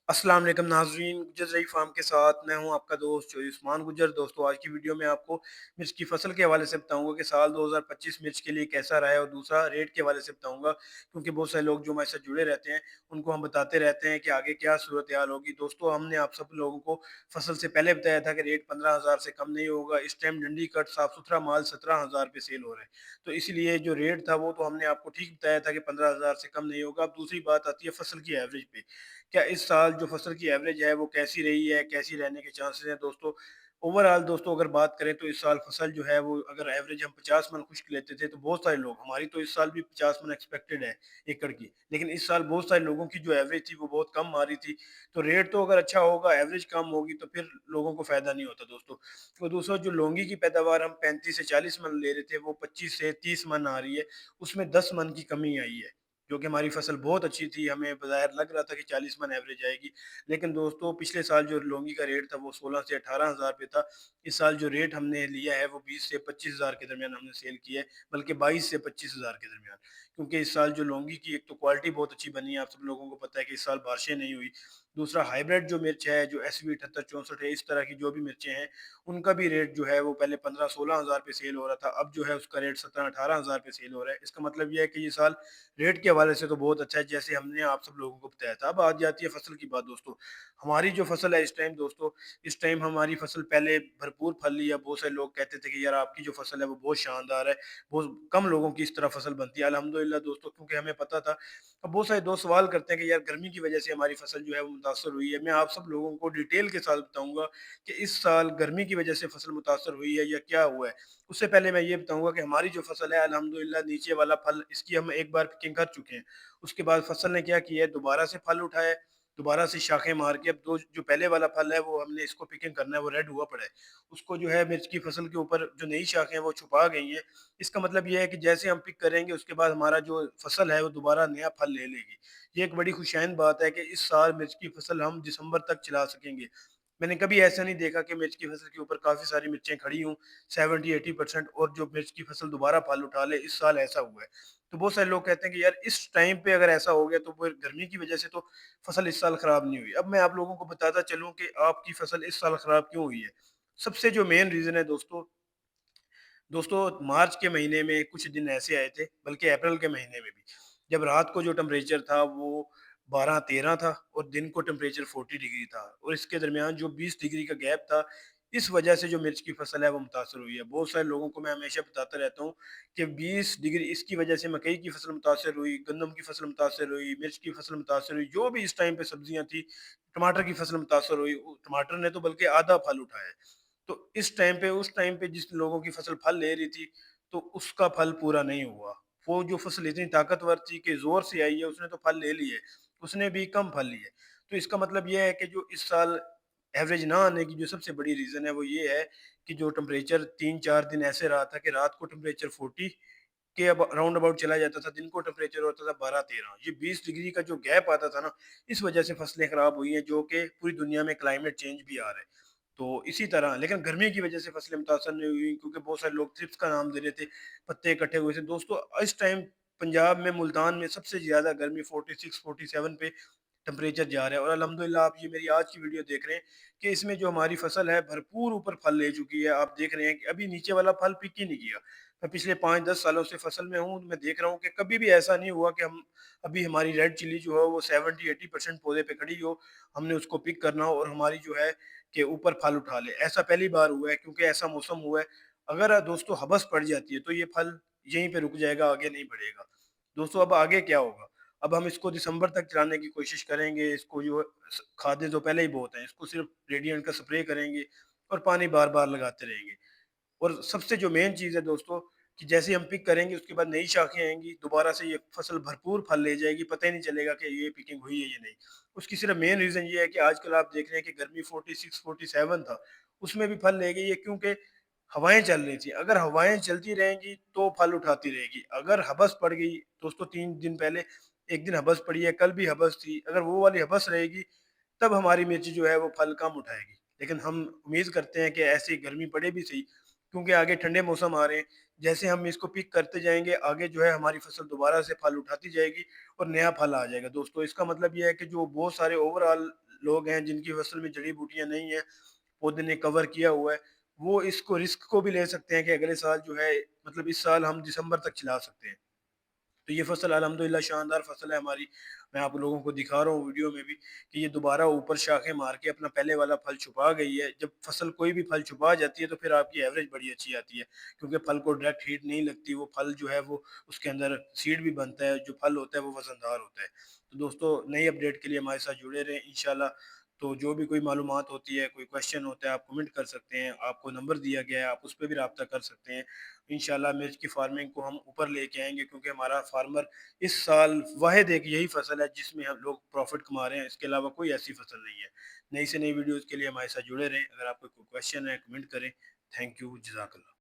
अस्सलाम वालेकुम नाज़रीन, गुज्जर रही फार्म के साथ मैं हूं आपका दोस्त चौधरी उस्मान गुज्जर। दोस्तों, आज की वीडियो में आपको मिर्च की फसल के हवाले से बताऊंगा कि साल 2025 मिर्च के लिए कैसा रहा है, और दूसरा रेट के हवाले से बताऊंगा, क्योंकि बहुत सारे लोग जो हमारे साथ जुड़े रहते हैं उनको हम बताते रहते हैं कि आगे क्या सूरत हाल होगी। दोस्तों, हमने आप सब लोगों को फसल से पहले बताया था कि रेट 15,000 से कम नहीं होगा। इस टाइम डंडी कट साफ सुथरा माल 17,000 पे सेल हो रहा है, तो इसलिए जो रेट था वो तो हमने आपको ठीक बताया था कि 15,000 से कम नहीं होगा। अब दूसरी बात आती है फसल की एवरेज पे। क्या इस साल जो फसल की एवरेज है वो कैसी रही है, कैसी रहने के चांसेस हैं दोस्तों? ओवरऑल दोस्तों अगर बात करें तो इस साल फसल जो है वो अगर एवरेज हम 50 मन खुश्क लेते थे तो बहुत सारे लोग, हमारी तो इस साल भी 50 मन एक्सपेक्टेड है एकड़ की, लेकिन इस साल बहुत सारे लोगों की जो एवरेज थी वो बहुत कम आ रही थी। तो रेट तो अगर अच्छा होगा, एवरेज कम होगी तो फिर लोगों को फायदा नहीं होता दोस्तों। तो दोस्तों, जो लौंगी की पैदावार हम 35 से 40 मन ले रहे थे वो 25 से 30 मन आ रही है। उसमें 10 मन की कमी आई है, जो कि हमारी फसल बहुत अच्छी थी, हमें बाज़ाहिर लग रहा था कि 40 मन एवरेज आएगी। लेकिन दोस्तों, पिछले साल जो लौंगी का रेट था वो 16 से 18,000 पे था। इस साल जो रेट हमने लिया है वो 20 से 25,000 के दरमियान हमने सेल किया है, बल्कि 22 से 25,000 के दरमियान। क्योंकि इस साल जो लौंगी की एक तो क्वालिटी बहुत अच्छी बनी है, आप सब लोगों को पता है कि इस साल बारिशें नहीं हुई। दूसरा, हाइब्रिड जो मिर्च है, जो SV 78 64 है, इस तरह की जो भी मिर्चें हैं, उनका भी रेट जो है वो पहले 15-16,000 पे सेल हो रहा था, अब जो है उसका रेट 17-18,000 पे सेल हो रहा है। इसका मतलब ये है कि ये साल रेट के हवाले से तो बहुत अच्छा है, जैसे हमने आप सब लोगों को बताया था। अब आ जाती है फसल की बात दोस्तों। हमारी जो फसल है इस टाइम दोस्तों, इस टाइम हमारी फसल पहले भरपूर फल लिया। बहुत सारे लोग कहते थे कि यार आपकी जो फसल है वो बहुत शानदार है, बहुत कम लोगों की इस तरह फसल बनती है। अल्हम्दुलिल्लाह दोस्तों, क्योंकि हमें पता था। अब बहुत सारे दोस्त सवाल करते हैं कि यार गर्मी की वजह से हमारी फसल जो है वो मुतासर हुई है। मैं आप सब लोगों को डिटेल के साथ बताऊंगा कि इस साल गर्मी की वजह से फसल मुतासर हुई है या क्या हुआ है। उससे पहले मैं ये बताऊंगा कि हमारी जो फसल है अल्हम्दुलिल्लाह, नीचे वाला फल इसकी हम एक बार पिकिंग कर चुके हैं। उसके बाद फसल ने क्या किया है, दोबारा से फल उठाया, दोबारा से शाखें मार के अब दो जो पहले वाला फल है वो हमने इसको पिकिंग करना है, वो रेड हुआ पड़ा है। उसको जो है मिर्च की फसल के ऊपर जो नई शाखें हैं वो छुपा गई हैं। इसका मतलब ये है कि जैसे हम पिक करेंगे उसके बाद हमारा जो फसल है वो दोबारा नया फल ले लेगी। ये एक बड़ी खुशैन बात है कि इस साल मिर्च की फसल हम दिसंबर तक चला सकेंगे। मैंने कभी ऐसा नहीं देखा कि मिर्च की फसल के ऊपर काफ़ी सारी मिर्चें खड़ी हों 70-80% और जो मिर्च की फसल दोबारा फल उठा ले। इस साल ऐसा हुआ है। तो बहुत सारे लोग कहते हैं कि यार इस टाइम पे अगर ऐसा हो गया तो फिर गर्मी की वजह से तो फसल इस साल खराब नहीं हुई। अब मैं आप लोगों को बताता चलूँ कि आपकी फसल इस साल खराब क्यों हुई है। सबसे जो मेन रीज़न है दोस्तों, मार्च के महीने में कुछ दिन ऐसे आए थे, बल्कि अप्रैल के महीने में भी, जब रात को जो टेम्परेचर था वो 12-13 था और दिन को टेम्परेचर 40 डिग्री था, और इसके दरमियान जो 20 डिग्री का गैप था, इस वजह से जो मिर्च की फसल है वो मुतासर हुई है। बहुत सारे लोगों को मैं हमेशा बताता रहता हूँ कि 20 डिग्री, इसकी वजह से मकई की फसल मुतासर हुई, गंदम की फसल मुतासर हुई, मिर्च की फसल मुतासर हुई, जो भी इस टाइम पे सब्जियां थी, टमाटर की फसल मुतासर हुई। टमाटर ने तो बल्कि आधा फल उठाया है। तो इस टाइम पे, उस टाइम पे जिस लोगों की फसल फल ले रही थी, तो उसका फल पूरा नहीं हुआ। वो जो फसल इतनी ताकतवर थी कि ज़ोर से आई है, उसने तो फल ले लिए, उसने भी कम फल लिए। तो इसका मतलब ये है कि जो इस साल एवरेज ना आने की जो सबसे बड़ी रीज़न है वो ये है कि जो टेम्परेचर 3-4 दिन ऐसे रहा था कि रात को टेम्परेचर 40 के अब राउंड अबाउट चला जाता था, दिन को टेम्परेचर होता था 12-13। ये 20 डिग्री का जो गैप आता था ना, इस वजह से फसलें खराब हुई हैं, जो कि पूरी दुनिया में क्लाइमेट चेंज भी आ रहा है। तो इसी तरह, लेकिन गर्मी की वजह से फसलें मुतासर नहीं हुई, क्योंकि बहुत सारे लोग थ्रिप्स का नाम दे रहे थे, पत्ते इकट्ठे हुए थे। दोस्तों, इस टाइम पंजाब में, मुल्तान में सबसे ज़्यादा गर्मी 46-47 पे टेम्परेचर जा रहा है, और अल्हम्दुलिल्लाह आप ये मेरी आज की वीडियो देख रहे हैं कि इसमें जो हमारी फसल है भरपूर ऊपर फल ले चुकी है। आप देख रहे हैं कि अभी नीचे वाला फल पिक ही नहीं किया। मैं पिछले 5-10 सालों से फसल में हूँ, मैं देख रहा हूँ कि कभी भी ऐसा नहीं हुआ कि हम अभी हमारी रेड चिली जो है वो 70-80% पौधे पे खड़ी हो, हमने उसको पिक करना हो और हमारी जो है कि ऊपर फल उठा ले। ऐसा पहली बार हुआ है, क्योंकि ऐसा मौसम हुआ है। अगर दोस्तों हवस पड़ जाती है तो ये फल यहीं पे रुक जाएगा, आगे नहीं बढ़ेगा। दोस्तों, अब आगे क्या होगा? अब हम इसको दिसंबर तक चलाने की कोशिश करेंगे। इसको जो खादें तो पहले ही बहुत हैं, इसको सिर्फ रेडिएंट का स्प्रे करेंगे और पानी बार बार लगाते रहेंगे। और सबसे जो मेन चीज़ है दोस्तों, कि जैसे हम पिक करेंगे उसके बाद नई शाखें आएंगी, दोबारा से ये फसल भरपूर फल ले जाएगी, पता ही नहीं चलेगा कि ये पिकिंग हुई है या नहीं। उसकी सिर्फ मेन रीज़न ये है कि आजकल आप देख रहे हैं कि गर्मी 46-47 था, उसमें भी फल ले गई है, क्योंकि हवाएं चल रही थी। अगर हवाएं चलती रहेंगी तो फल उठाती रहेगी। अगर हबस पड़ गई दोस्तों, 3 दिन पहले एक दिन हबस पड़ी है, कल भी हबस थी, अगर वो वाली हबस रहेगी तब हमारी मिर्च जो है वो फल कम उठाएगी। लेकिन हम उम्मीद करते हैं कि ऐसी गर्मी पड़े भी सही, क्योंकि आगे ठंडे मौसम आ रहे हैं। जैसे हम इसको पिक करते जाएंगे, आगे जो है हमारी फसल दोबारा से फल उठाती जाएगी और नया फल आ जाएगा। दोस्तों, इसका मतलब ये है कि जो बहुत सारे ओवरऑल لوگ ہیں جن کی فصل میں جڑی بوٹیاں نہیں ہیں، پودے نے کور کیا ہوا ہے، وہ اس کو رسک کو بھی لے سکتے ہیں کہ اگلے سال جو ہے مطلب اس سال ہم دسمبر تک چلا سکتے ہیں۔ تو یہ فصل الحمدللہ شاندار فصل ہے ہماری، میں آپ لوگوں کو دکھا رہا ہوں ویڈیو میں بھی کہ یہ دوبارہ اوپر شاخیں مار کے اپنا پہلے والا پھل چھپا گئی ہے۔ جب فصل کوئی بھی پھل چھپا جاتی ہے تو پھر آپ کی ایوریج بڑی اچھی آتی ہے، کیونکہ پھل کو ڈائریکٹ ہیٹ نہیں لگتی، وہ پھل جو ہے وہ اس کے اندر سیڈ بھی بنتا ہے، جو پھل ہوتا ہے وہ وزندار ہوتا ہے۔ تو دوستو نئی اپڈیٹ کے لیے ہمارے ساتھ جڑے رہیں انشاءاللہ۔ تو جو بھی کوئی معلومات ہوتی ہے، کوئی کویشچن ہوتا ہے، آپ کمنٹ کر سکتے ہیں، آپ کو نمبر دیا گیا ہے، آپ اس پہ بھی رابطہ کر سکتے ہیں۔ انشاءاللہ مرچ کی فارمنگ کو ہم اوپر لے کے آئیں گے، کیونکہ ہمارا فارمر اس سال واحد ایک یہی فصل ہے جس میں ہم لوگ پروفٹ کما رہے ہیں، اس کے علاوہ کوئی ایسی فصل نہیں ہے۔ نئی سے نئی ویڈیوز کے لیے ہمارے ساتھ جڑے رہیں، اگر آپ کو کوئی کویشچن ہے کمنٹ کریں۔ تھینک یو، جزاک اللہ۔